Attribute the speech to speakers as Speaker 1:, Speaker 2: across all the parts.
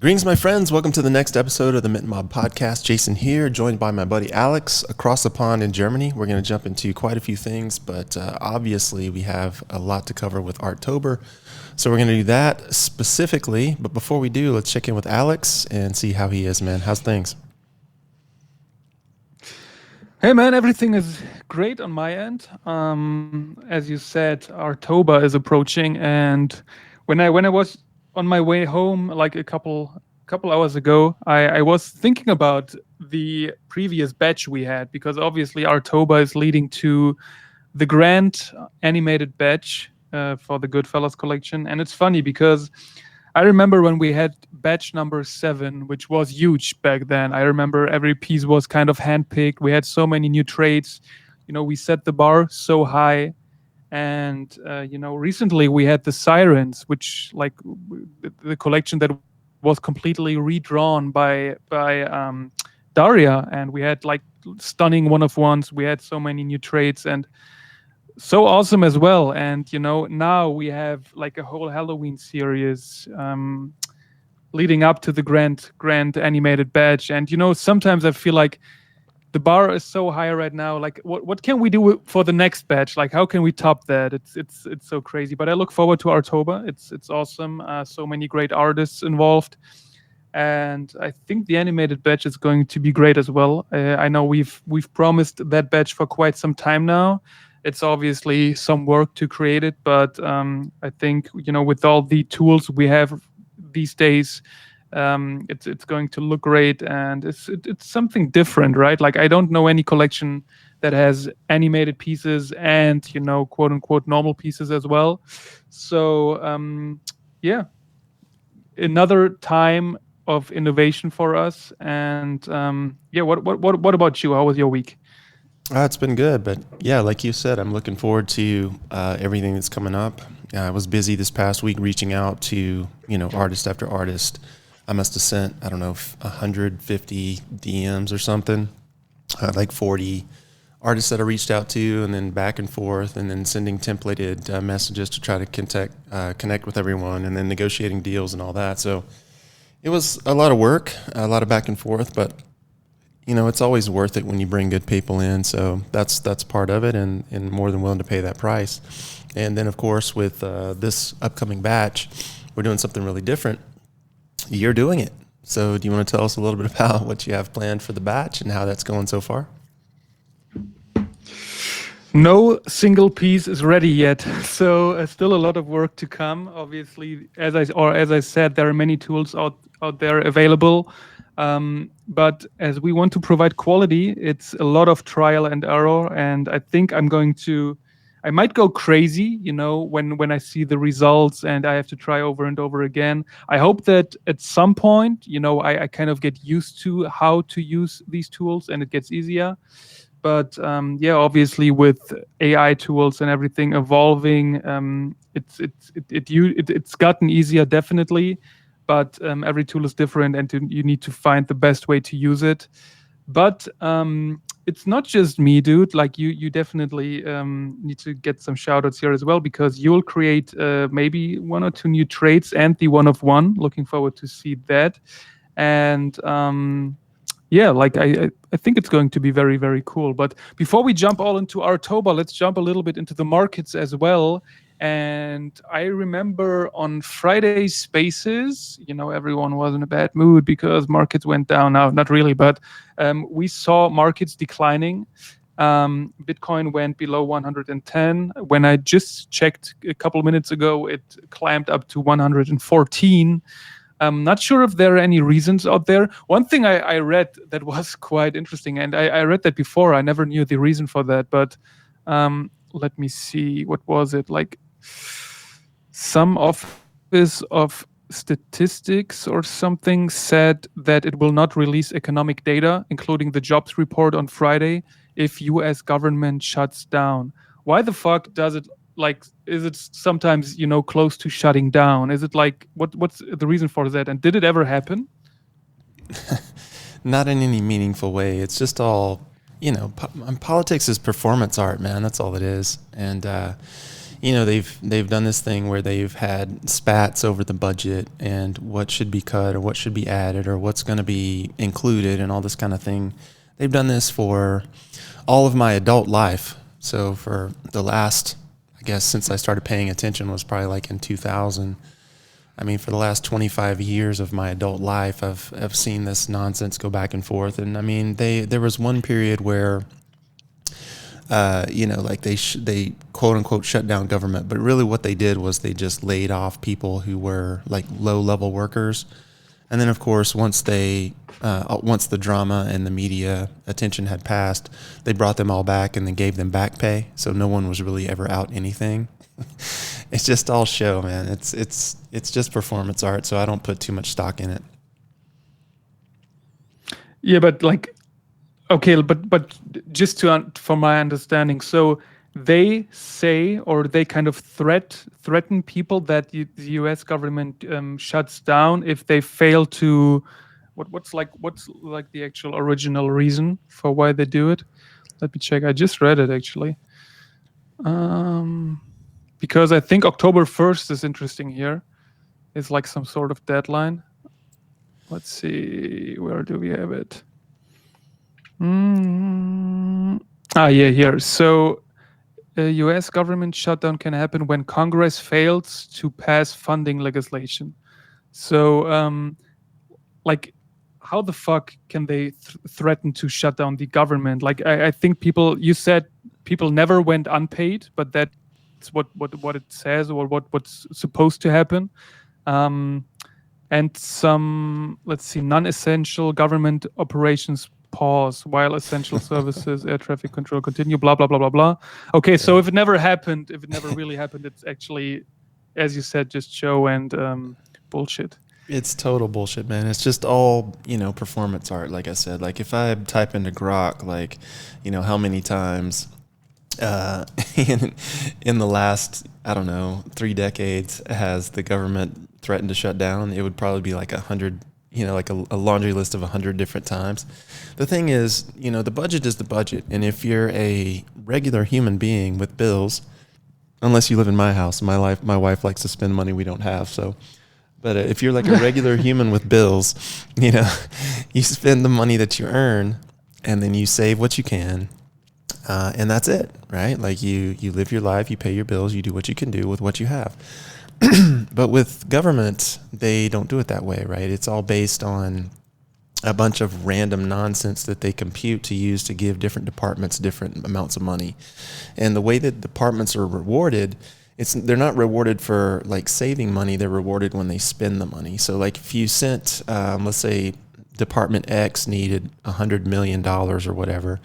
Speaker 1: Greetings, my friends. Welcome to the next episode of the Mitten Mob Podcast. Jason here, joined by my buddy Alex across the pond in Germany. We're going to jump into quite a few things, but obviously we have a lot to cover with Artober. So we're going to do that specifically. But before we do, let's check in with Alex and see how he is, man. How's things?
Speaker 2: Hey man, everything is great on my end. As you said, Artober is approaching, and when I was on my way home, like a couple hours ago, I was thinking about the previous batch we had, because obviously Artober is leading to the grand animated batch for the Goodfellas collection, and it's funny because I remember when we had batch number 7, which was huge back then. I remember every piece was kind of handpicked. We had so many new traits. We set the bar so high. And, recently we had the Sirens, which like the collection that was completely redrawn by Daria. And we had like stunning one-of-ones. We had so many new traits and so awesome as well. And, now we have like a whole Halloween series leading up to the grand animated batch. And, sometimes I feel like the bar is so high right now. Like, what can we do for the next batch? Like, how can we top that? It's so crazy. But I look forward to Artober. It's awesome. So many great artists involved, and I think the animated batch is going to be great as well. I know we've promised that batch for quite some time now. It's obviously some work to create it, but I think with all the tools we have these days, it's going to look great, and it's something different, right? Like, I don't know any collection that has animated pieces and quote unquote normal pieces as well. So yeah, another time of innovation for us. And yeah, what about you? How was your week?
Speaker 1: It's been good, but yeah, like you said, I'm looking forward to everything that's coming up. I was busy this past week reaching out to artist after artist. I must have sent, I don't know, 150 DMs or something, like 40 artists that I reached out to, and then back and forth, and then sending templated messages to try to connect with everyone, and then negotiating deals and all that. So it was a lot of work, a lot of back and forth, but it's always worth it when you bring good people in. So that's part of it, and more than willing to pay that price. And then, of course, with this upcoming batch, we're doing something really different. You're doing it. So do you want to tell us a little bit about what you have planned for the batch and how that's going so far?
Speaker 2: No single piece is ready yet, so still a lot of work to come. Obviously, as I said, there are many tools out there available, but as we want to provide quality, it's a lot of trial and error. And I think I might go crazy, when I see the results and I have to try over and over again. I hope that at some point, I kind of get used to how to use these tools and it gets easier. But yeah, obviously with AI tools and everything evolving, it's gotten easier, definitely. But every tool is different, and you need to find the best way to use it. But it's not just me, dude. Like, you definitely need to get some shout outs here as well, because you'll create maybe 1 or 2 new traits and the one-of-one. Looking forward to see that. And yeah, like I think it's going to be very, very cool. But before we jump all into Artober, let's jump a little bit into the markets as well. And I remember on Friday Spaces, everyone was in a bad mood because markets went down. Now, not really, but we saw markets declining. Bitcoin went below 110. When I just checked a couple of minutes ago, it climbed up to 114. I'm not sure if there are any reasons out there. One thing I read that was quite interesting, and I read that before. I never knew the reason for that, but let me see. What was it? Like, some office of statistics or something said that it will not release economic data, including the jobs report on Friday, if US government shuts down. Why the fuck does it? Like, is it sometimes close to shutting down? Is it like, what's the reason for that? And did it ever happen?
Speaker 1: Not in any meaningful way. It's just all, politics is performance art, man. That's all it is. And they've done this thing where they've had spats over the budget and what should be cut or what should be added or what's going to be included and all this kind of thing. They've done this for all of my adult life. So for the last, I guess, since I started paying attention was probably like in 2000. I mean, for the last 25 years of my adult life, I've seen this nonsense go back and forth. And I mean, there was one period where, like they quote unquote shut down government, but really what they did was they just laid off people who were like low level workers. And then, of course, once the drama and the media attention had passed, they brought them all back and then gave them back pay. So no one was really ever out anything. It's just all show, man. It's just performance art. So I don't put too much stock in it.
Speaker 2: Yeah, but like, okay, but just for my understanding, so they say, or they kind of threaten people that the U.S. government shuts down if they fail to. What's like the actual original reason for why they do it? Let me check. I just read it actually. Because I think October 1st is interesting here. It's like some sort of deadline. Let's see, where do we have it? Yeah, here. So a U.S. government shutdown can happen when Congress fails to pass funding legislation. So, like, how the fuck can they threaten to shut down the government? Like, I think you said people never went unpaid, but that's what it says, or what's supposed to happen. And some, let's see, non-essential government operations pause while essential services, air traffic control continue, blah, blah, blah, blah, blah. Okay, so if it never really happened, it's actually, as you said, just show and bullshit.
Speaker 1: It's total bullshit, man. It's just all, performance art, like I said. Like if I type into Grok, like, how many times in the last, I don't know, 3 decades has the government threatened to shut down, it would probably be like 100, like a laundry list of 100 different times. The thing is, the budget is the budget. And if you're a regular human being with bills, unless you live in my house, my wife likes to spend money we don't have. So, but if you're like a regular human with bills, you spend the money that you earn and then you save what you can. And that's it, right? Like you live your life, you pay your bills, you do what you can do with what you have. But with government, they don't do it that way, right? It's all based on a bunch of random nonsense that they compute to use to give different departments different amounts of money. And the way that departments are rewarded, they're not rewarded for like saving money, they're rewarded when they spend the money. So like if you sent, let's say Department X needed $100 million or whatever,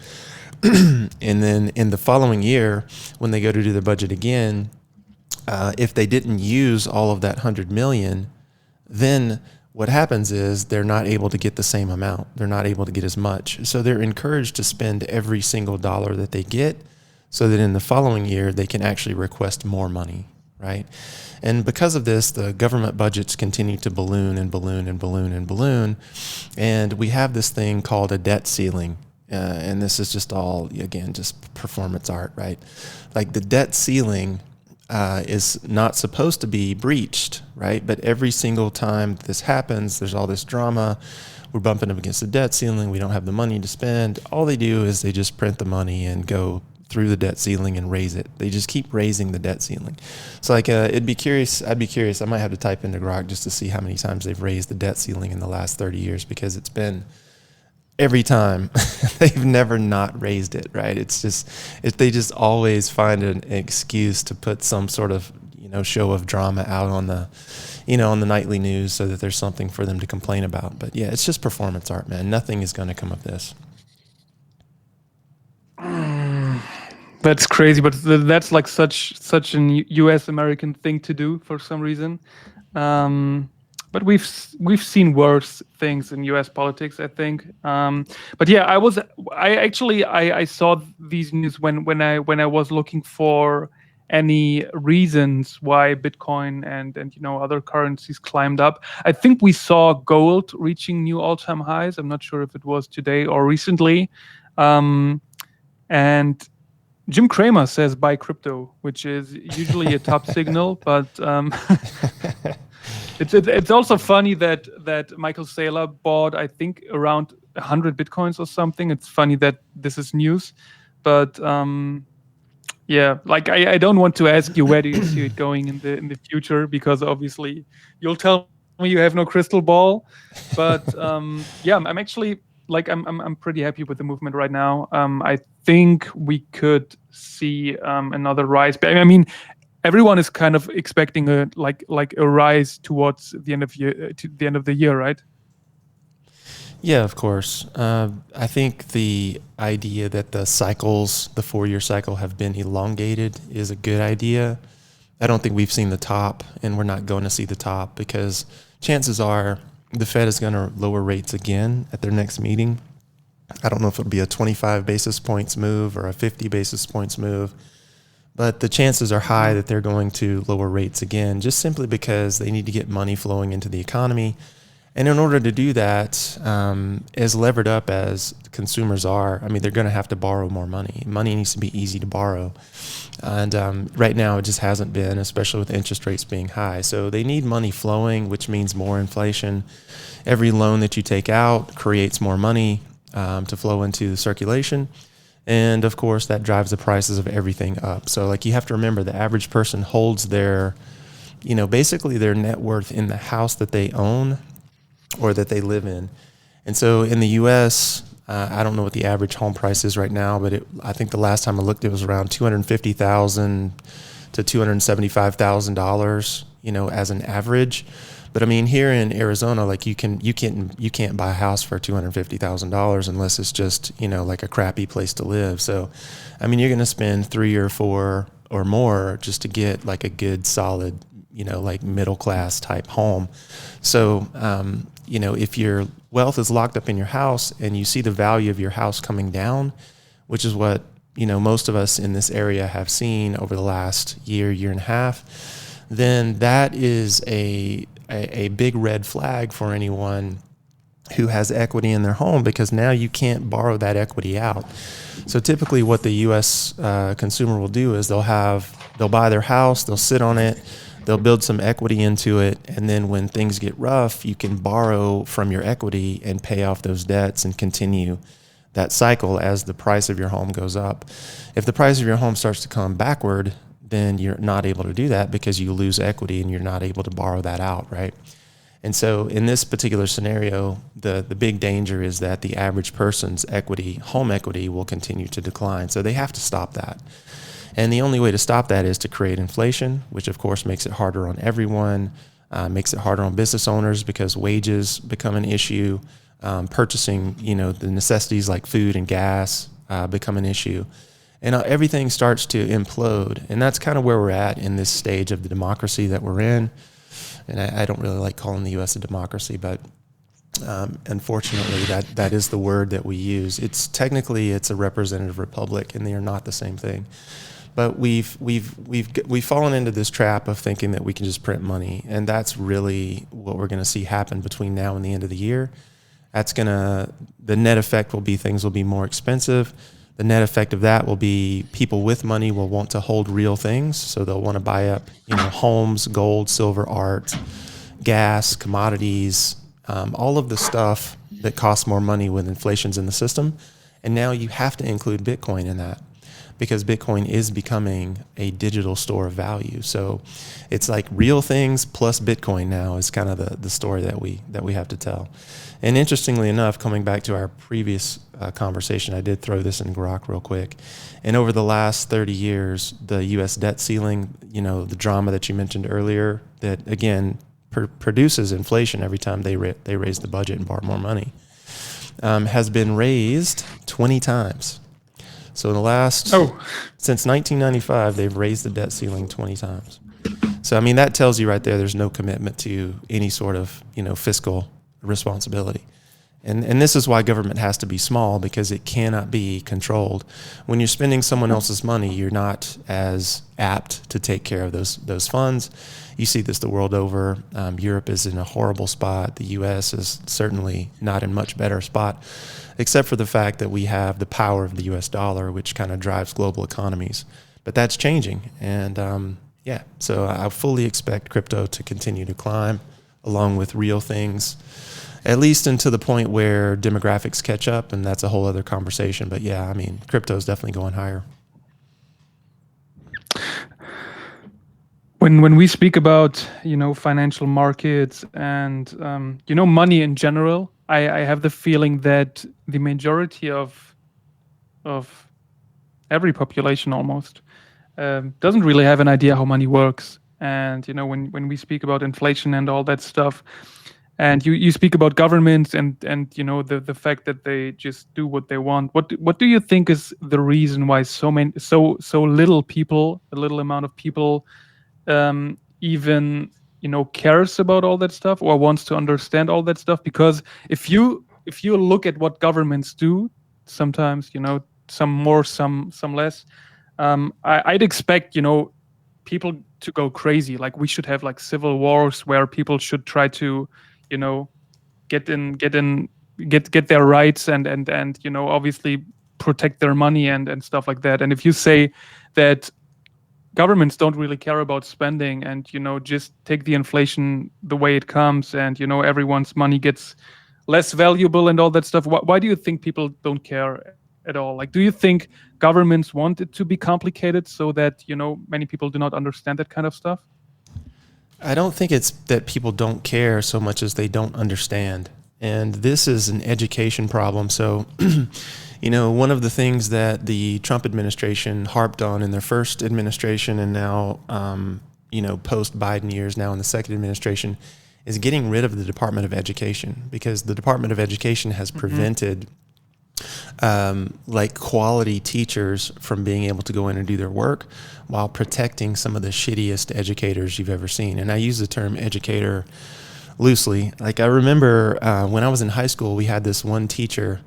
Speaker 1: and then in the following year, when they go to do the budget again, if they didn't use all of that 100 million, then what happens is they're not able to get the same amount. They're not able to get as much. So they're encouraged to spend every single dollar that they get so that in the following year, they can actually request more money, right? And because of this, the government budgets continue to balloon and balloon and balloon and balloon. And we have this thing called a debt ceiling. And this is just all, again, just performance art, right? Like the debt ceiling is not supposed to be breached, right? But every single time this happens, there's all this drama. We're bumping up against the debt ceiling. We don't have the money to spend. All they do is they just print the money and go through the debt ceiling and raise it. They just keep raising the debt ceiling. So like, I'd be curious. I might have to type into Grok just to see how many times they've raised the debt ceiling in the last 30 years, because it's been every time. They've never not raised it, right? It's just, they just always find an excuse to put some sort of, show of drama out on the, on the nightly news so that there's something for them to complain about. But yeah, it's just performance art, man. Nothing is going to come of this.
Speaker 2: That's crazy, but that's like such an U.S. American thing to do for some reason. But we've seen worse things in U.S. politics, I think. But yeah, I saw these news when I was looking for any reasons why Bitcoin and other currencies climbed up. I think we saw gold reaching new all-time highs. I'm not sure if it was today or recently, and Jim Cramer says buy crypto, which is usually a top signal, but it's also funny that Michael Saylor bought, I think, around 100 bitcoins or something. It's funny that this is news, but yeah, like I don't want to ask you where do you see it going in the future, because obviously you'll tell me you have no crystal ball, but yeah, I'm actually like I'm pretty happy with the movement right now. I think we could see another rise. But I mean, everyone is kind of expecting a like a rise towards the end of year to the end of the year, right?
Speaker 1: Yeah, of course. I think the idea that the cycles, the 4-year cycle, have been elongated is a good idea. I don't think we've seen the top, and we're not going to see the top because chances are the Fed is going to lower rates again at their next meeting. I don't know if it'll be a 25 basis points move or a 50 basis points move, but the chances are high that they're going to lower rates again, just simply because they need to get money flowing into the economy. And in order to do that, as levered up as consumers are, I mean, they're going to have to borrow more money. Money needs to be easy to borrow. And right now, it just hasn't been, especially with interest rates being high. So they need money flowing, which means more inflation. Every loan that you take out creates more money to flow into the circulation. And of course, that drives the prices of everything up. So like you have to remember, the average person holds their, basically their net worth in the house that they own or that they live in. And so in the U.S., I don't know what the average home price is right now, but I think the last time I looked, it was around $250,000 to $275,000, as an average. But I mean, here in Arizona, like you can't buy a house for $250,000 unless it's just, like a crappy place to live. So, I mean, you're going to spend 3 or 4 or more just to get like a good, solid, like middle class type home. So, if your wealth is locked up in your house and you see the value of your house coming down, which is what, most of us in this area have seen over the last year and a half, then that is a big red flag for anyone who has equity in their home, because now you can't borrow that equity out. So typically what the U.S. Consumer will do is they'll buy their house, they'll sit on it, they'll build some equity into it, and then when things get rough, you can borrow from your equity and pay off those debts and continue that cycle as the price of your home goes up. If the price of your home starts to come backward, then you're not able to do that because you lose equity and you're not able to borrow that out, right? And so in this particular scenario, the big danger is that the average person's home equity will continue to decline. So they have to stop that. And the only way to stop that is to create inflation, which of course makes it harder on everyone, makes it harder on business owners because wages become an issue, purchasing, the necessities like food and gas become an issue. And everything starts to implode. And that's kind of where we're at in this stage of the democracy that we're in. And I don't really like calling the U.S. a democracy, but unfortunately, that is the word that we use. It's a representative republic, and they are not the same thing. But we've fallen into this trap of thinking that we can just print money, and that's really what we're going to see happen between now and the end of the year. The net effect will be things will be more expensive. The net effect of that will be people with money will want to hold real things, so they'll want to buy up, homes, gold, silver, art, gas, commodities, all of the stuff that costs more money when inflation's in the system. And now you have to include Bitcoin in that, because Bitcoin is becoming a digital store of value. So it's like real things plus Bitcoin now is kind of the story that we have to tell. And interestingly enough, coming back to our previous conversation, I did throw this in Grok real quick. And over the last 30 years, the U.S. debt ceiling, the drama that you mentioned earlier, that again produces inflation every time they raise the budget and borrow more money, has been raised 20 times. So in the since 1995, they've raised the debt ceiling 20 times. So, I mean, that tells you right there, there's no commitment to any sort of, fiscal responsibility. And this is why government has to be small, because it cannot be controlled. When you're spending someone else's money, you're not as apt to take care of those funds. You see this the world over. Europe is in a horrible spot. The U.S. is certainly not in much better spot, except for the fact that we have the power of the U.S. dollar, which kind of drives global economies. But that's changing. And so I fully expect crypto to continue to climb along with real things, at least until the point where demographics catch up, and that's a whole other conversation. But yeah, I mean, crypto is definitely going higher.
Speaker 2: When we speak about, financial markets and, money in general, I have the feeling that the majority of every population almost doesn't really have an idea how money works. And, when we speak about inflation and all that stuff, and you speak about governments and the fact that they just do what they want. What do you think is the reason why so little people, a little amount of people, even cares about all that stuff or wants to understand all that stuff? Because if you look at what governments do, sometimes some more, some less. I'd expect people to go crazy. Like we should have like civil wars where people should try to get their rights and obviously protect their money and stuff like that. And if you say that governments don't really care about spending and just take the inflation the way it comes and everyone's money gets less valuable and all that stuff, why do you think people don't care at all? Like, do you think governments want it to be complicated so that many people do not understand that kind of stuff?
Speaker 1: I don't think it's that people don't care so much as they don't understand. And this is an education problem. So, one of the things that the Trump administration harped on in their first administration and now, post-Biden years now in the second administration is getting rid of the Department of Education, because the Department of Education has prevented quality teachers from being able to go in and do their work while protecting some of the shittiest educators you've ever seen. And I use the term educator loosely. Like, I remember when I was in high school, we had this one teacher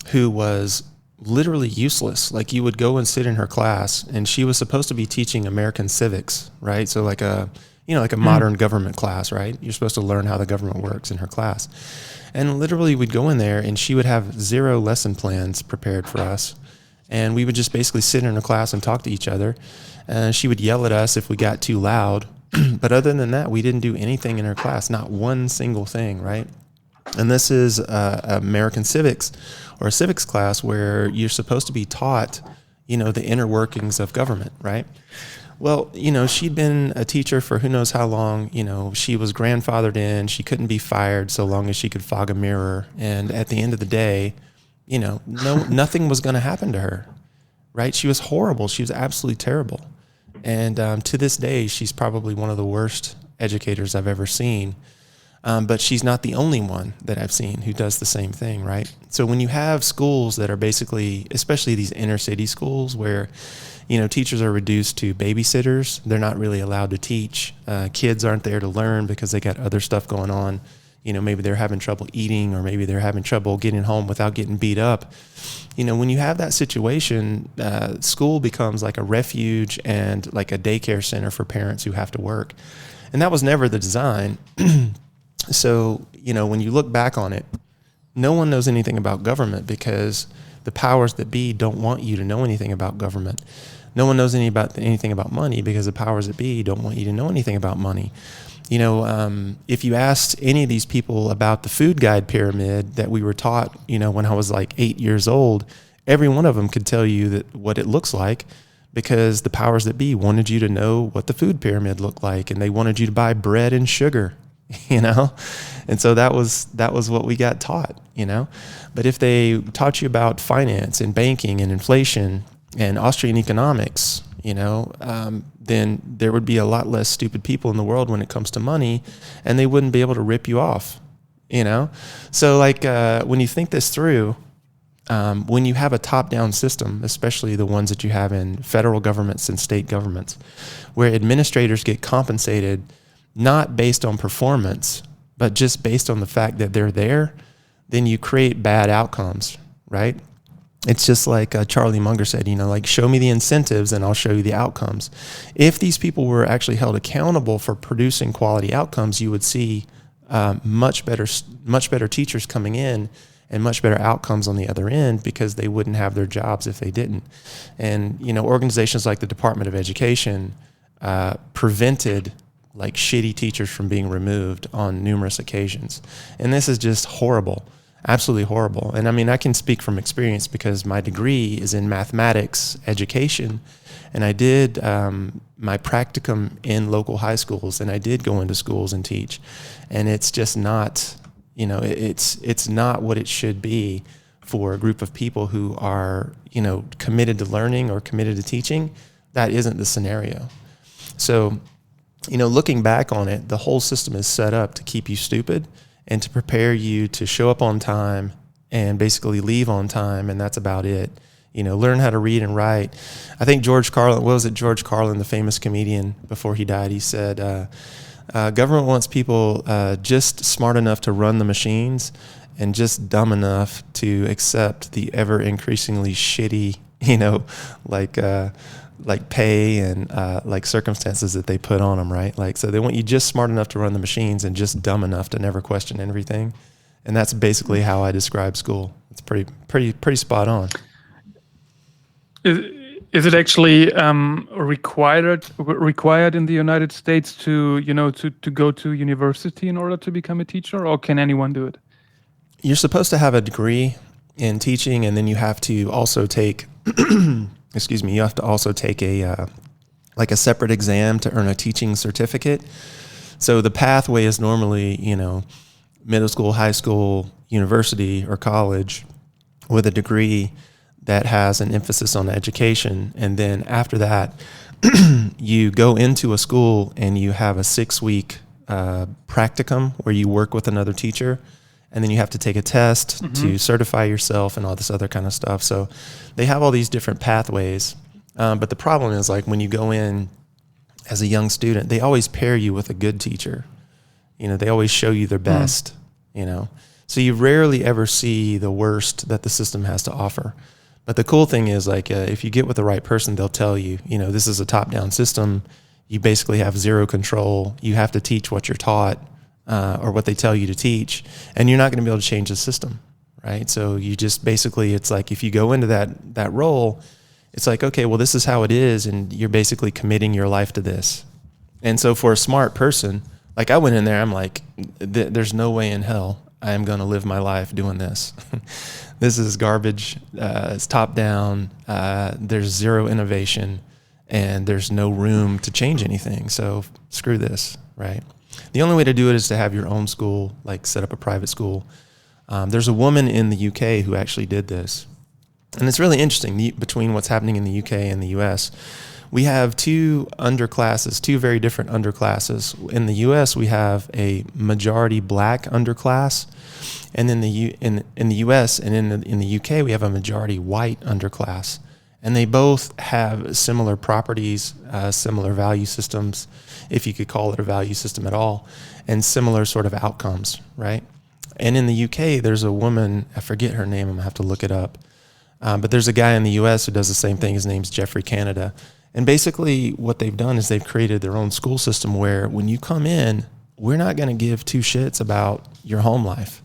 Speaker 1: who was literally useless. Like, you would go and sit in her class and she was supposed to be teaching American civics, right? So like a modern government class, right? You're supposed to learn how the government works in her class. And literally we'd go in there and she would have 0 lesson plans prepared for us. And we would just basically sit in her class and talk to each other. She would yell at us if we got too loud. But other than that, we didn't do anything in her class, not one single thing, right? And this is American civics or a civics class where you're supposed to be taught, the inner workings of government, right? Well, she'd been a teacher for who knows how long. She was grandfathered in. She couldn't be fired so long as she could fog a mirror. And at the end of the day, nothing was going to happen to her, right? She was horrible. She was absolutely terrible. And to this day, she's probably one of the worst educators I've ever seen. But she's not the only one that I've seen who does the same thing, right? So when you have schools that are basically, especially these inner city schools where teachers are reduced to babysitters. They're not really allowed to teach. Kids aren't there to learn because they got other stuff going on. Maybe they're having trouble eating, or maybe they're having trouble getting home without getting beat up. When you have that situation, school becomes like a refuge and like a daycare center for parents who have to work. And that was never the design. So, when you look back on it, no one knows anything about government because the powers that be don't want you to know anything about government. No one knows anything about money because the powers that be don't want you to know anything about money. If you asked any of these people about the food guide pyramid that we were taught, when I was like 8 years old, every one of them could tell you that what it looks like, because the powers that be wanted you to know what the food pyramid looked like, and they wanted you to buy bread and sugar, and so that was what we got taught, But if they taught you about finance and banking and inflation and Austrian economics, then there would be a lot less stupid people in the world when it comes to money, and they wouldn't be able to rip you off, So when you think this through, when you have a top-down system, especially the ones that you have in federal governments and state governments, where administrators get compensated not based on performance, but just based on the fact that they're there, then you create bad outcomes, right? It's just like Charlie Munger said, like, show me the incentives and I'll show you the outcomes. If these people were actually held accountable for producing quality outcomes, you would see much better teachers coming in and much better outcomes on the other end, because they wouldn't have their jobs if they didn't. And, organizations like the Department of Education prevented like shitty teachers from being removed on numerous occasions. And this is just horrible. Absolutely horrible. And I mean, I can speak from experience because my degree is in mathematics education, and I did my practicum in local high schools, and I did go into schools and teach. And it's just not, it's not what it should be for a group of people who are, committed to learning or committed to teaching. That isn't the scenario. So, looking back on it, the whole system is set up to keep you stupid and to prepare you to show up on time and basically leave on time, and that's about it. Learn how to read and write. I think George Carlin, the famous comedian, before he died, he said, government wants people just smart enough to run the machines and just dumb enough to accept the ever increasingly shitty, like pay and like circumstances that they put on them, right? Like, so they want you just smart enough to run the machines and just dumb enough to never question everything. And that's basically how I describe school. It's pretty spot on.
Speaker 2: Is it actually required in the United States to go to university in order to become a teacher, or can anyone do it?
Speaker 1: You're supposed to have a degree in teaching, and then you have to also take you have to also take a separate exam to earn a teaching certificate. So the pathway is normally, middle school, high school, university, or college with a degree that has an emphasis on education. And then after that, you go into a school and you have a 6-week practicum where you work with another teacher. And then you have to take a test to certify yourself and all this other kind of stuff. So they have all these different pathways. But the problem is, like, when you go in as a young student, they always pair you with a good teacher. They always show you their best, So you rarely ever see the worst that the system has to offer. But the cool thing is, like, if you get with the right person, they'll tell you, this is a top-down system. You basically have zero control. You have to teach what you're taught. Or what they tell you to teach, and you're not going to be able to change the system, right? So you just basically, it's like, if you go into that role, it's like, okay, well, this is how it is, and you're basically committing your life to this. And so for a smart person, like, I went in there, I'm like, there's no way in hell I am going to live my life doing this. This is garbage. It's top down. There's zero innovation, and there's no room to change anything. So screw this, right? The only way to do it is to have your own school, like set up a private school. There's a woman in the UK who actually did this. And it's really interesting between what's happening in the UK and the US. We have two very different underclasses. In the US, we have a majority black underclass. And in the US and in the UK, we have a majority white underclass. And they both have similar properties, similar value systems, if you could call it a value system at all, and similar sort of outcomes, right? And in the UK, there's a woman, I forget her name, I'm gonna have to look it up. But there's a guy in the US who does the same thing. His name's Jeffrey Canada. And basically what they've done is they've created their own school system where when you come in, we're not gonna give two shits about your home life.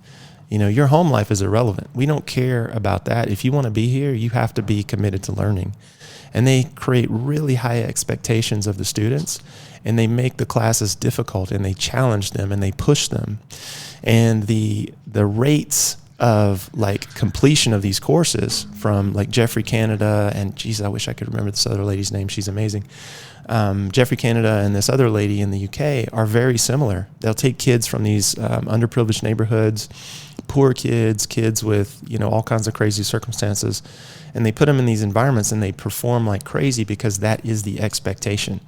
Speaker 1: Your home life is irrelevant. We don't care about that. If you want to be here, you have to be committed to learning. And they create really high expectations of the students, and they make the classes difficult, and they challenge them, and they push them. And the rates of like completion of these courses from like Jeffrey Canada and, geez, I wish I could remember this other lady's name. She's amazing. Jeffrey Canada and this other lady in the UK are very similar. They'll take kids from these underprivileged neighborhoods, poor kids with, all kinds of crazy circumstances, and they put them in these environments and they perform like crazy because that is the expectation.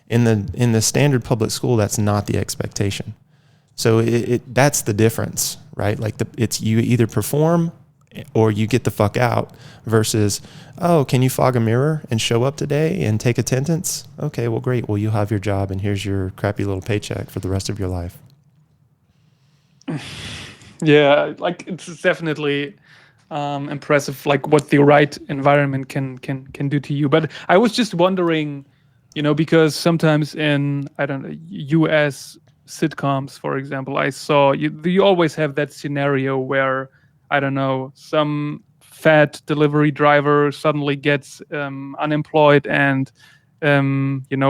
Speaker 1: In the standard public school, that's not the expectation. So that's the difference, right? Like it's you either perform or you get the fuck out versus, oh, can you fog a mirror and show up today and take attendance? Okay, well, great. Well, you'll have your job and here's your crappy little paycheck for the rest of your life.
Speaker 2: Yeah, like it's definitely impressive, like what the right environment can do to you. But I was just wondering, because sometimes in, I don't know, U.S. sitcoms, for example, I saw you always have that scenario where, I don't know, some fat delivery driver suddenly gets unemployed and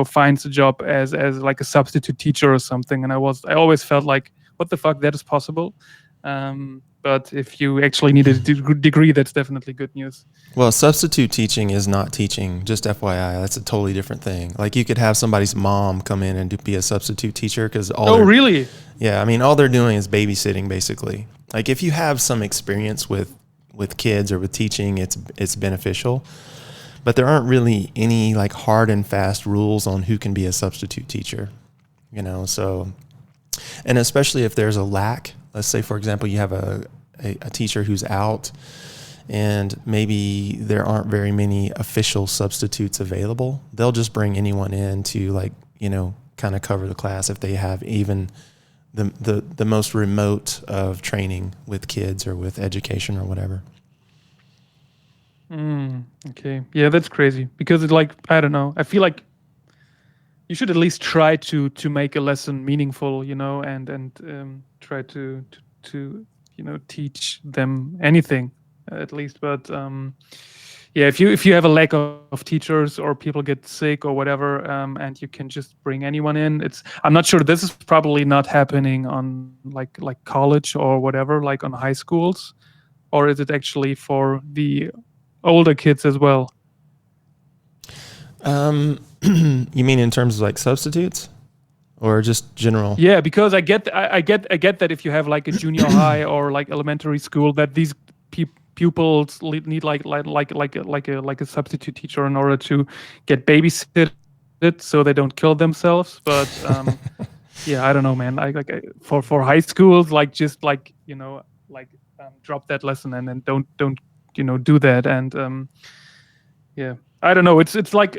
Speaker 2: finds a job as like a substitute teacher or something. And I always felt like, what the fuck, that is possible. But if you actually need a degree, that's definitely good news.
Speaker 1: Well, substitute teaching is not teaching, just FYI. That's a totally different thing. Like you could have somebody's mom come in and be a substitute teacher because
Speaker 2: Oh, really?
Speaker 1: yeah, I mean, all they're doing is babysitting basically. Like if you have some experience with kids or with teaching, it's beneficial. But there aren't really any like hard and fast rules on who can be a substitute teacher, so, and especially if there's a lack, let's say, for example, you have a teacher who's out and maybe there aren't very many official substitutes available, they'll just bring anyone in to like, kind of cover the class if they have even the most remote of training with kids or with education or whatever.
Speaker 2: Okay. Yeah, that's crazy because it's like, I don't know. I feel like you should at least try to make a lesson meaningful, and try to teach them anything at least. But yeah, if you have a lack of teachers or people get sick or whatever, and you can just bring anyone in, I'm not sure, this is probably not happening on like college or whatever, like on high schools, or is it actually for the older kids as well?
Speaker 1: You mean in terms of like substitutes or just general?
Speaker 2: Yeah, because I get that if you have like a junior high or like elementary school, that these pupils need like a substitute teacher in order to get babysitted so they don't kill themselves. But yeah, I don't know, man. For high schools, like just like like drop that lesson and then don't do that. And yeah, I don't know. It's like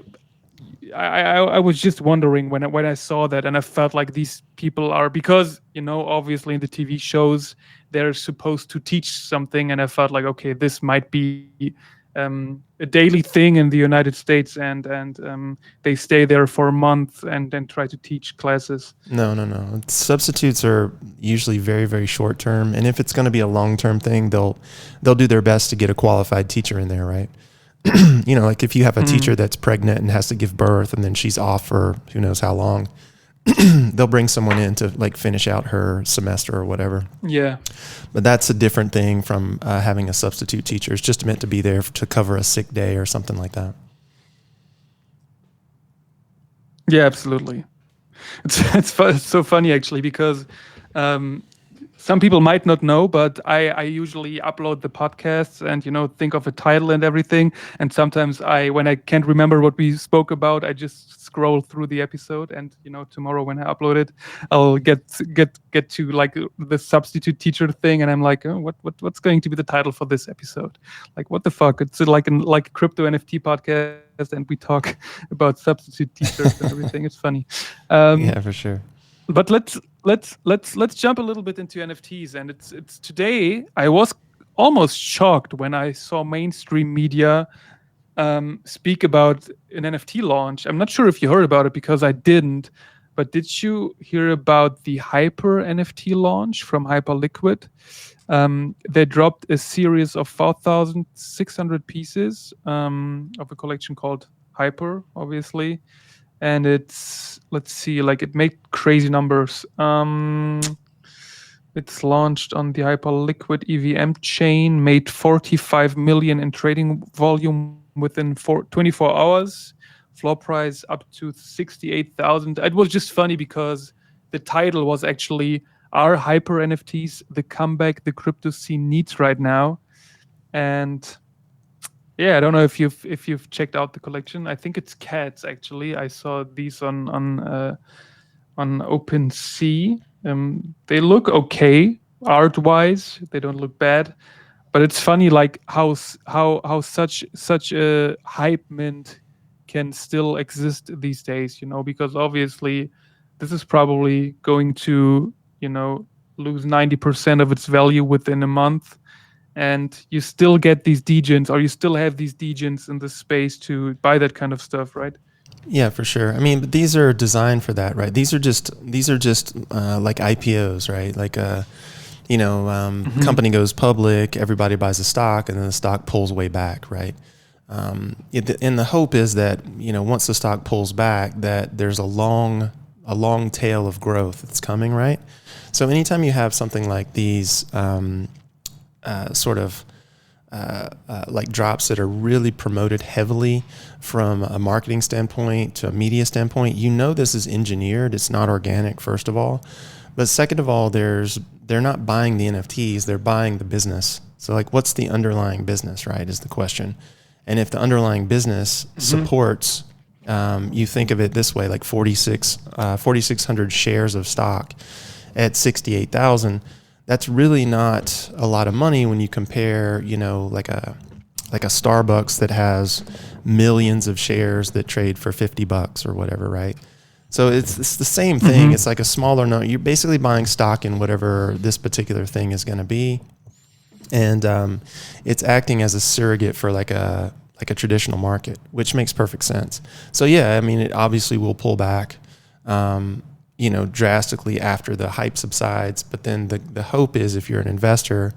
Speaker 2: I was just wondering when I saw that, and I felt like these people are, because obviously in the TV shows they're supposed to teach something, and I felt like, okay, this might be a daily thing in the United States, and they stay there for a month and then try to teach classes.
Speaker 1: No. Substitutes are usually very, very short term, and if it's going to be a long term thing, they'll do their best to get a qualified teacher in there, right? Like if you have a teacher that's pregnant and has to give birth and then she's off for who knows how long, they'll bring someone in to like finish out her semester or whatever.
Speaker 2: Yeah.
Speaker 1: But that's a different thing from having a substitute teacher. It's just meant to be there to cover a sick day or something like that.
Speaker 2: Yeah, absolutely. It's so funny actually, because some people might not know, but I usually upload the podcasts and think of a title and everything. And sometimes when I can't remember what we spoke about, I just scroll through the episode, and tomorrow when I upload it, I'll get to like the substitute teacher thing, and I'm like, oh, what's going to be the title for this episode? Like, what the fuck? It's like a crypto NFT podcast, and we talk about substitute teachers and everything. It's funny.
Speaker 1: Yeah, for sure.
Speaker 2: But let's jump a little bit into NFTs. And it's today I was almost shocked when I saw mainstream media speak about an NFT launch. I'm not sure if you heard about it, because I didn't. But did you hear about the Hyper NFT launch from Hyperliquid? They dropped a series of 4,600 pieces of a collection called Hyper, obviously. And let's see, like it made crazy numbers. It's launched on the Hyperliquid EVM chain, made 45 million in trading volume within 24 hours. Floor price up to 68,000. It was just funny because the title was actually "Are Hyper NFTs the comeback the crypto scene needs right now?" And yeah, I don't know if you've checked out the collection. I think it's cats actually. I saw these on OpenSea. They look okay art wise. They don't look bad, but it's funny like how such a hype mint can still exist these days. Because obviously this is probably going to lose 90% of its value within a month, and you still get these degens, or you still have these degens in the space to buy that kind of stuff, right?
Speaker 1: Yeah, for sure. I mean, but these are designed for that, right? These are just like IPOs, right? Like company goes public, everybody buys a stock, and then the stock pulls way back, right? And the hope is that once the stock pulls back, that there's a long tail of growth that's coming, right? So anytime you have something like these sort of like drops that are really promoted heavily from a marketing standpoint to a media standpoint, this is engineered. It's not organic, first of all. But second of all, they're not buying the NFTs, they're buying the business. So like, what's the underlying business, right, is the question. And if the underlying business supports, you think of it this way, like 4,600 shares of stock at 68,000, that's really not a lot of money when you compare, like a Starbucks that has millions of shares that trade for $50 or whatever, right? So it's the same thing. It's like a smaller number. You're basically buying stock in whatever this particular thing is going to be, and it's acting as a surrogate for like a traditional market, which makes perfect sense. So yeah, I mean, it obviously will pull back, drastically after the hype subsides. But then the hope is, if you're an investor,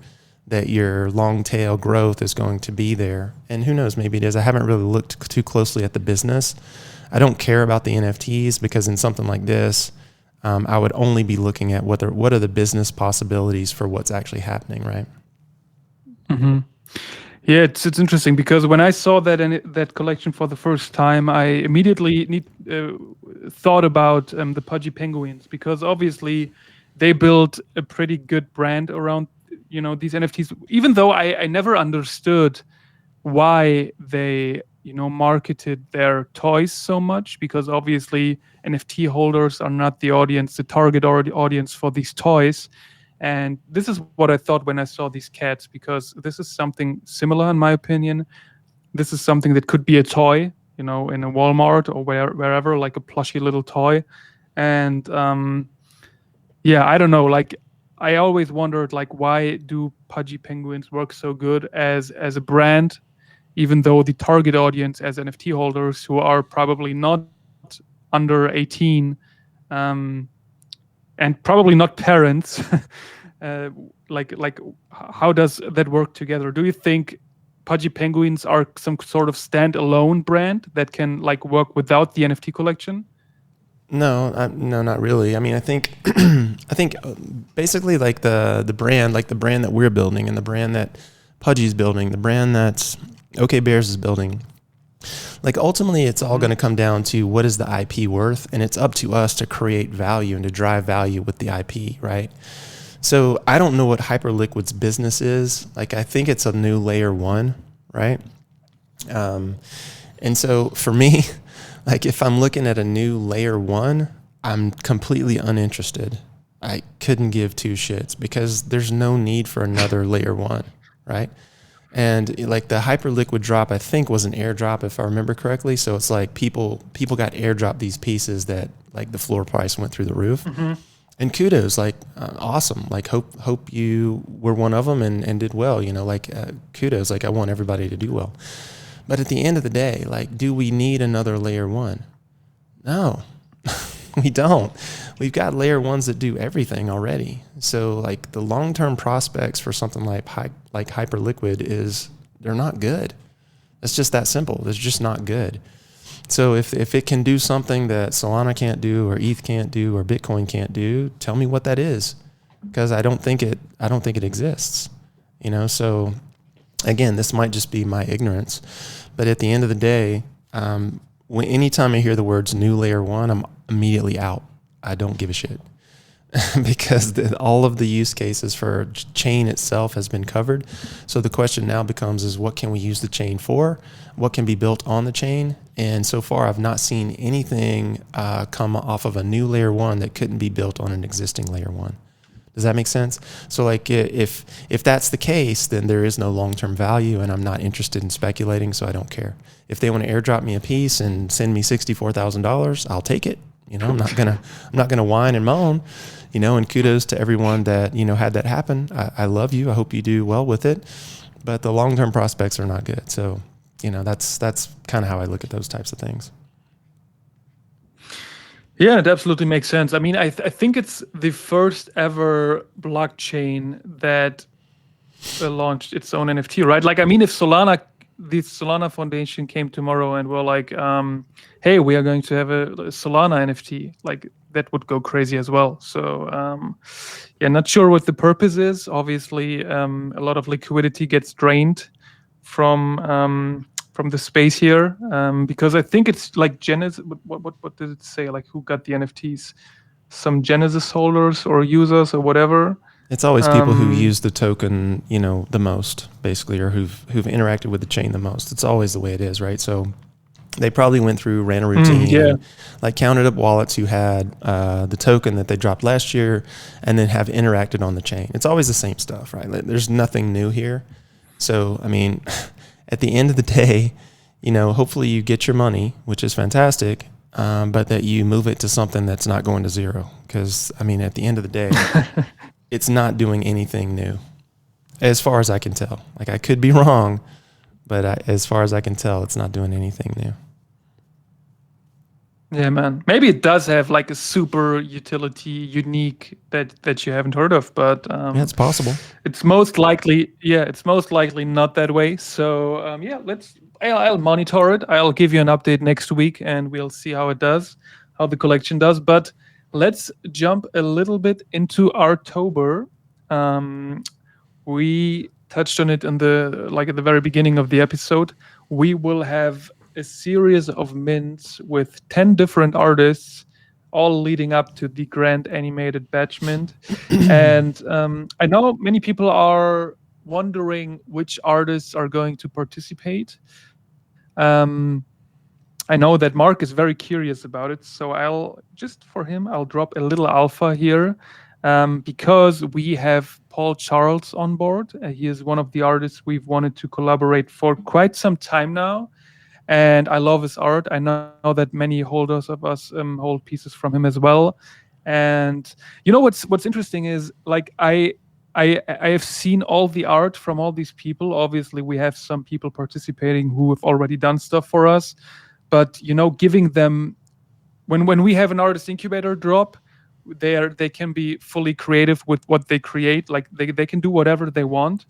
Speaker 1: that your long tail growth is going to be there. And who knows, maybe it is. I haven't really looked too closely at the business. I don't care about the NFTs, because in something like this, I would only be looking at what are the business possibilities for what's actually happening, right?
Speaker 2: Mm-hmm. Yeah, it's interesting, because when I saw that collection for the first time, I immediately thought about the Pudgy Penguins, because obviously they built a pretty good brand around these NFTs. Even though I never understood why they marketed their toys so much, because obviously NFT holders are not the target audience for these toys. And this is what I thought when I saw these cats, because this is something similar, in my opinion. This is something that could be a toy, in a Walmart or wherever, like a plushy little toy. And I don't know, like, I always wondered, like, why do Pudgy Penguins work so good as a brand, even though the target audience as NFT holders, who are probably not under 18, and probably not parents, like how does that work together? Do you think Pudgy Penguins are some sort of standalone brand that can like work without the NFT collection?
Speaker 1: No, not really. I mean, I think basically like the brand that we're building, and the brand that Pudgy's building, the brand that OK Bears is building, like ultimately it's all going to come down to what is the IP worth, and it's up to us to create value and to drive value with the IP, right? So I don't know what Hyperliquid's business is. Like, I think it's a new layer one, right? And so for me, like, if I'm looking at a new layer one, I'm completely uninterested. I couldn't give two shits, because there's no need for another layer one, right? And like the Hyperliquid drop, I think was an airdrop, if I remember correctly. So it's like people got airdropped these pieces that like the floor price went through the roof. And kudos, like awesome. Like hope you were one of them and did well. Kudos. Like, I want everybody to do well. But at the end of the day, like, do we need another layer one? No, we don't. We've got layer ones that do everything already. So like the long-term prospects for something like Hyperliquid they're not good. It's just that simple. It's just not good. So if it can do something that Solana can't do, or ETH can't do, or Bitcoin can't do, tell me what that is, because I don't think it exists. So again, this might just be my ignorance, but at the end of the day, anytime I hear the words new layer one, I'm immediately out. I don't give a shit. Because all of the use cases for chain itself has been covered. So the question now becomes is, what can we use the chain for? What can be built on the chain? And so far, I've not seen anything come off of a new layer one that couldn't be built on an existing layer one. Does that make sense? So like, if that's the case, then there is no long-term value, and I'm not interested in speculating, so I don't care. If they want to airdrop me a piece and send me $64,000, I'll take it. I'm not gonna whine and moan. and kudos to everyone that, had that happen. I love you. I hope you do well with it, but the long-term prospects are not good. So, that's kind of how I look at those types of things.
Speaker 2: Yeah, it absolutely makes sense. I mean, I think it's the first ever blockchain that launched its own NFT, right? Like, I mean, if the Solana Foundation came tomorrow and were like, "Hey, we are going to have a Solana NFT," like that would go crazy as well. So, yeah, not sure what the purpose is. Obviously, a lot of liquidity gets drained from the space here, because I think it's like Genesis. What did it say? Like, who got the NFTs? Some Genesis holders or users or whatever.
Speaker 1: It's always people who use the token, the most, basically, or who've interacted with the chain the most. It's always the way it is, right? So they probably went through, ran a routine, and, like counted up wallets who had the token that they dropped last year, and then have interacted on the chain. It's always the same stuff, right? Like, there's nothing new here. So, I mean, at the end of the day, hopefully you get your money, which is fantastic, but that you move it to something that's not going to zero. Because, I mean, at the end of the day, it's not doing anything new, as far as I can tell. Like, I could be wrong, but as far as I can tell, it's not doing anything new.
Speaker 2: Yeah, man. Maybe it does have like a super utility, unique that you haven't heard of, but
Speaker 1: Yeah, it's possible.
Speaker 2: it's most likely not that way. So yeah, I'll monitor it. I'll give you an update next week, and we'll see how how the collection does. But let's jump a little bit into Artober. We touched on it at the very beginning of the episode. We will have a series of mints with 10 different artists, all leading up to the grand animated batch mint. And I know many people are wondering which artists are going to participate. I know that Mark is very curious about it, so I'll drop a little alpha here, because we have Paul Charles on board. He is one of the artists we've wanted to collaborate for quite some time now. And I love his art. I know that many holders of us hold pieces from him as well. And what's interesting is, like, I have seen all the art from all these people. Obviously, we have some people participating who have already done stuff for us, but giving them, when we have an artist incubator drop, they can be fully creative with what they create. Like, they can do whatever they want.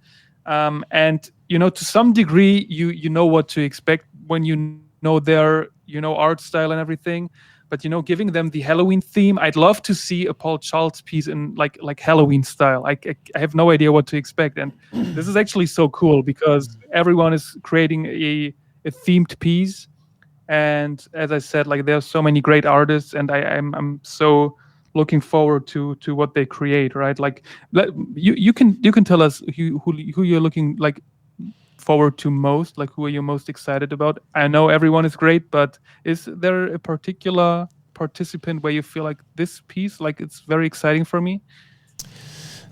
Speaker 2: And to some degree, you know what to expect when you know their art style and everything. But giving them the Halloween theme, I'd love to see a Paul Charles piece in like Halloween style. I have no idea what to expect, and this is actually so cool because everyone is creating a themed piece. And as I said, like, there are so many great artists, and I'm so looking forward to what they create, right? Like, you can tell us who you're looking like forward to most, like who are you most excited about? I know everyone is great, but is there a particular participant where you feel like this piece, like, it's very exciting for me?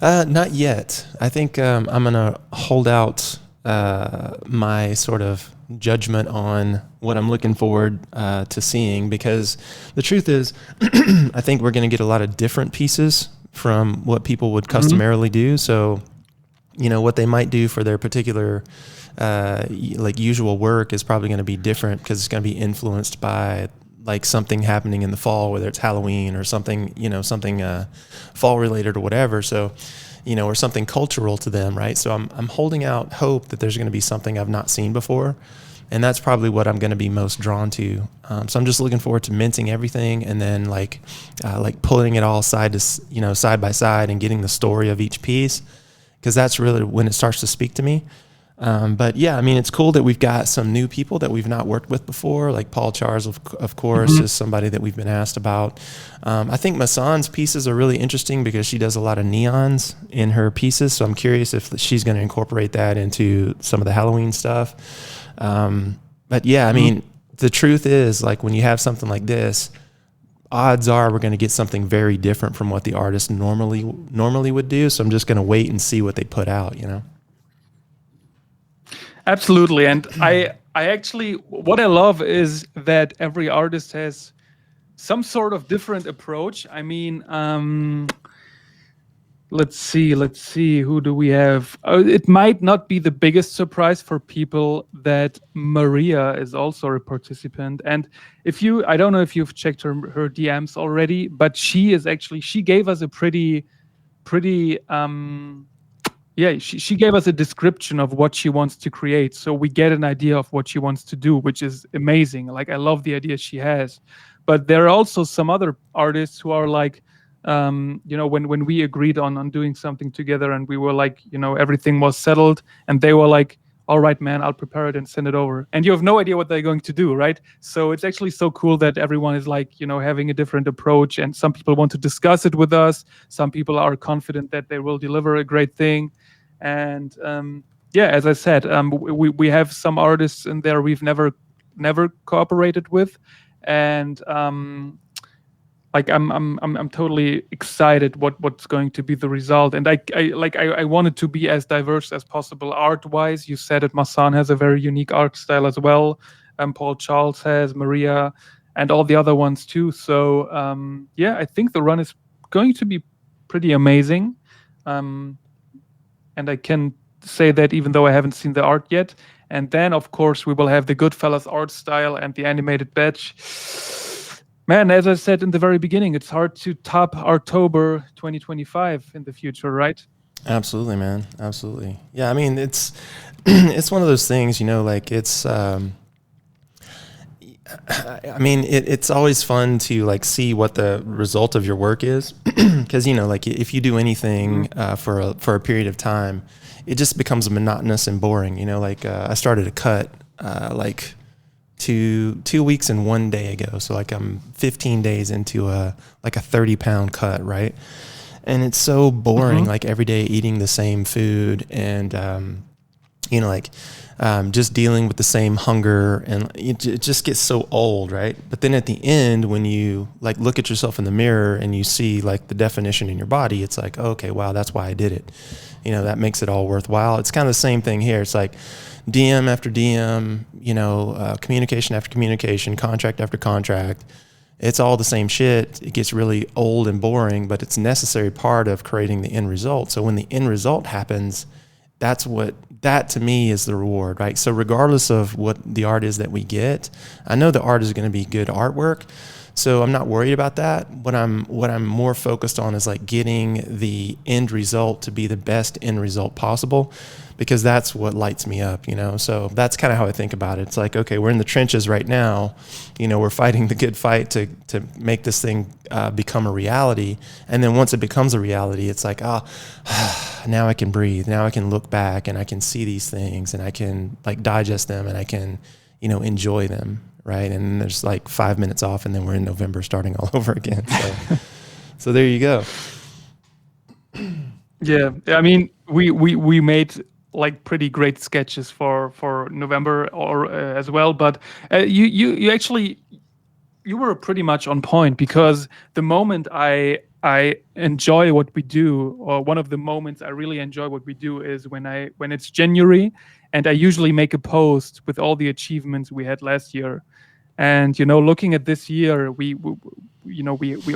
Speaker 1: Not yet. I think I'm gonna hold out my sort of judgment on what I'm looking forward to seeing, because the truth is, I think we're going to get a lot of different pieces from what people would customarily do. So, what they might do for their particular like usual work is probably going to be different, because it's going to be influenced by like something happening in the fall, whether it's Halloween or something, something fall related or whatever. So, or something cultural to them, right? So I'm holding out hope that there's going to be something I've not seen before, and that's probably what I'm going to be most drawn to. So I'm just looking forward to minting everything, and then like pulling it all side by side, and getting the story of each piece, because that's really when it starts to speak to me. But yeah, I mean, it's cool that we've got some new people that we've not worked with before, like Paul Charles, of course, is somebody that we've been asked about. I think Masan's pieces are really interesting because she does a lot of neons in her pieces, so I'm curious if she's going to incorporate that into some of the Halloween stuff. But yeah, I mean, the truth is, like, when you have something like this, odds are we're going to get something very different from what the artist normally would do. So I'm just going to wait and see what they put out,
Speaker 2: Absolutely. And I actually, what I love is that every artist has some sort of different approach. I mean, Let's see. Who do we have? It might not be the biggest surprise for people that Maria is also a participant. And I don't know if you've checked her DMs already, but she gave us a pretty yeah, she gave us a description of what she wants to create, so we get an idea of what she wants to do, which is amazing. Like, I love the idea she has. But there are also some other artists who are like, when we agreed on doing something together, and we were like, everything was settled, and they were like, all right, man, I'll prepare it and send it over. And you have no idea what they're going to do, right? So it's actually so cool that everyone is like, having a different approach, and some people want to discuss it with us. Some people are confident that they will deliver a great thing. And yeah, as I said, we have some artists in there we've never cooperated with, and like I'm totally excited what's going to be the result. And I want it to be as diverse as possible art wise. You said it, Massan has a very unique art style as well. Paul Charles has, Maria, and all the other ones too. So yeah, I think the run is going to be pretty amazing. And I can say that even though I haven't seen the art yet. And then, of course, we will have the Goodfellas art style and the animated badge. Man, as I said in the very beginning, it's hard to top Artober 2025 in the future, right?
Speaker 1: Absolutely, man. Absolutely. Yeah, I mean, it's it's one of those things, like it's I mean, it's always fun to like see what the result of your work is, because like if you do anything for a period of time, it just becomes monotonous and boring. Like I started a cut like 2 weeks and 1 day ago, so like I'm 15 days into a 30-pound cut, right? And it's so boring, like every day eating the same food, and like just dealing with the same hunger, and it just gets so old, right? But then at the end, when you like look at yourself in the mirror and you see like the definition in your body, it's like, oh, okay, wow, that's why I did it. That makes it all worthwhile. It's kind of the same thing here. It's like DM after DM, communication after communication, contract after contract. It's all the same shit. It gets really old and boring, but it's a necessary part of creating the end result. So when the end result happens, that to me is the reward, right? So regardless of what the art is that we get, I know the art is going to be good artwork. So I'm not worried about that. What I'm more focused on is like getting the end result to be the best end result possible, because that's what lights me up, So that's kind of how I think about it. It's like, okay, we're in the trenches right now. We're fighting the good fight to make this thing become a reality. And then once it becomes a reality, it's like, now I can breathe. Now I can look back and I can see these things and I can like digest them and I can, enjoy them. Right. And there's like 5 minutes off and then we're in November starting all over again. So there you go.
Speaker 2: Yeah. I mean, we made like pretty great sketches for November or as well. But you actually, you were pretty much on point, because the moment I enjoy what we do, or one of the moments I really enjoy what we do, is when it's January, and I usually make a post with all the achievements we had last year. And looking at this year, we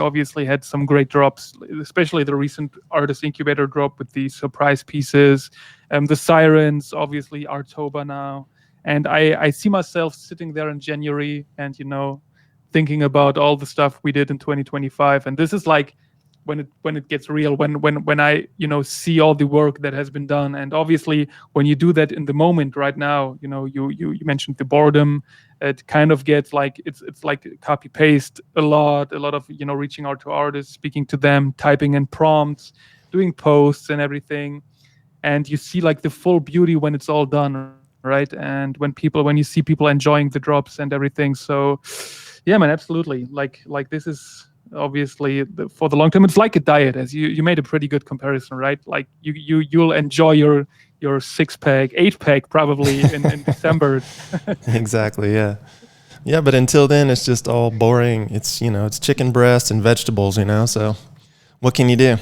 Speaker 2: obviously had some great drops, especially the recent Artist Incubator drop with the surprise pieces, the Sirens, obviously Artober now. And I see myself sitting there in January and thinking about all the stuff we did in 2025. And this is like when it gets real, when I see all the work that has been done. And obviously when you do that in the moment right now, you mentioned the boredom. It kind of gets like it's like copy paste a lot of reaching out to artists, speaking to them, typing in prompts, doing posts and everything. And you see like the full beauty when it's all done, right? And when you see people enjoying the drops and everything. So yeah, man, absolutely. Like this is obviously for the long term. It's like a diet, as you made a pretty good comparison, right? Like you'll enjoy your 6-pack, 8-pack probably in December.
Speaker 1: Exactly. Yeah. But until then, it's just all boring. It's it's chicken breast and vegetables. So what can you do?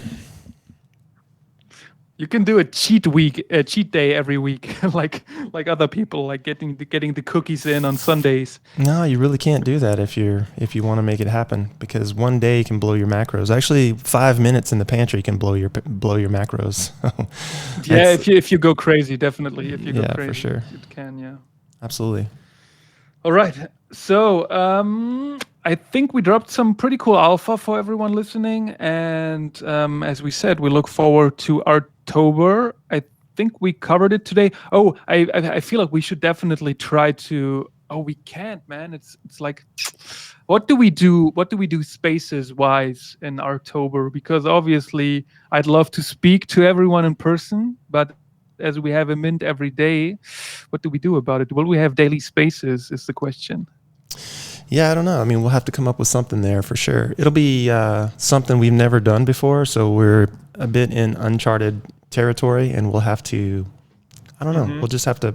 Speaker 2: You can do a cheat week, a cheat day every week, like other people, like getting the cookies in on Sundays.
Speaker 1: No, you really can't do that if you want to make it happen, because one day can blow your macros. Actually, 5 minutes in the pantry can blow your macros.
Speaker 2: Yeah,
Speaker 1: It's,
Speaker 2: if you go crazy, definitely. If you go
Speaker 1: yeah, for
Speaker 2: crazy,
Speaker 1: sure.
Speaker 2: it can. Yeah.
Speaker 1: Absolutely.
Speaker 2: All right. So I think we dropped some pretty cool alpha for everyone listening, and as we said, we look forward to Artober. I think we covered it today. Oh, I feel like we should definitely try to. Oh, we can't, man. It's like, what do we do? What do we do spaces wise in Artober? Because obviously, I'd love to speak to everyone in person, but as we have a mint every day, what do we do about it? Will we have daily spaces? Is the question.
Speaker 1: Yeah, I don't know. I mean, we'll have to come up with something there for sure. It'll be something we've never done before, so we're a bit in uncharted territory, and we'll have to. I don't know. We'll just have to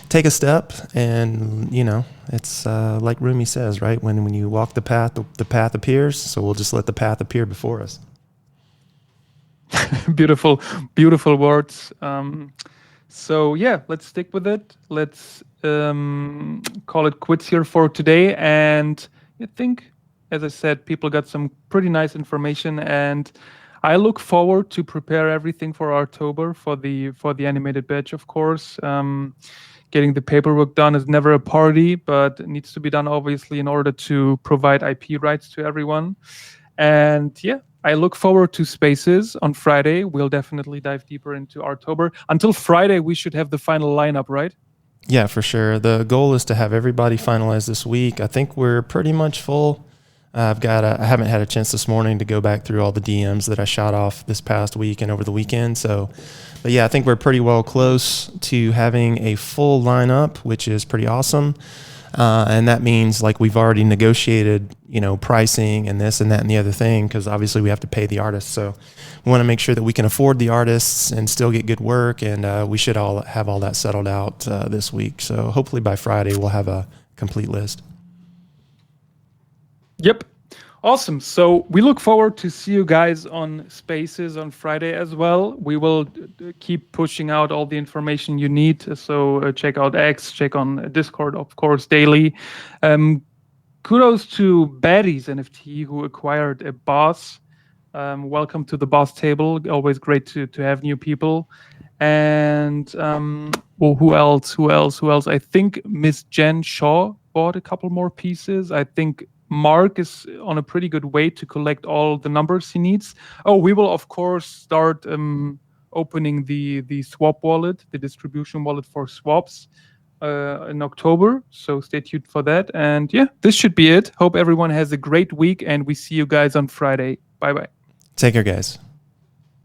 Speaker 1: take a step, and it's like Rumi says, right? When you walk the path, the path appears. So we'll just let the path appear before us.
Speaker 2: Beautiful, beautiful words. So yeah, let's stick with it. Let's call it quits here for today. And I think, as I said, people got some pretty nice information, and I look forward to prepare everything for October for the animated badge, of course. Getting the paperwork done is never a party, but it needs to be done obviously in order to provide IP rights to everyone. And yeah, I look forward to Spaces on Friday. We'll definitely dive deeper into October. Until Friday, we should have the final lineup, right?
Speaker 1: Yeah, for sure. The goal is to have everybody finalized this week. I think we're pretty much full. I haven't had a chance this morning to go back through all the DMs that I shot off this past week and over the weekend. So, but yeah, I think we're pretty well close to having a full lineup, which is pretty awesome. And that means like we've already negotiated, pricing and this and that and the other thing, because obviously we have to pay the artists. So we want to make sure that we can afford the artists and still get good work. And we should all have all that settled out this week. So hopefully by Friday we'll have a complete list.
Speaker 2: Yep. Awesome. So we look forward to see you guys on Spaces on Friday as well. We will keep pushing out all the information you need. So check out X, check on Discord, of course, daily. Kudos to Baddies NFT who acquired a boss. Welcome to the boss table. Always great to have new people. And well, who else? I think Miss Jen Shaw bought a couple more pieces. I think Mark is on a pretty good way to collect all the numbers he needs. Oh, we will of course start opening the swap wallet, the distribution wallet for swaps in October. So stay tuned for that. And yeah, this should be it. Hope everyone has a great week, and we see you guys on Friday. Bye bye.
Speaker 1: Take care, guys.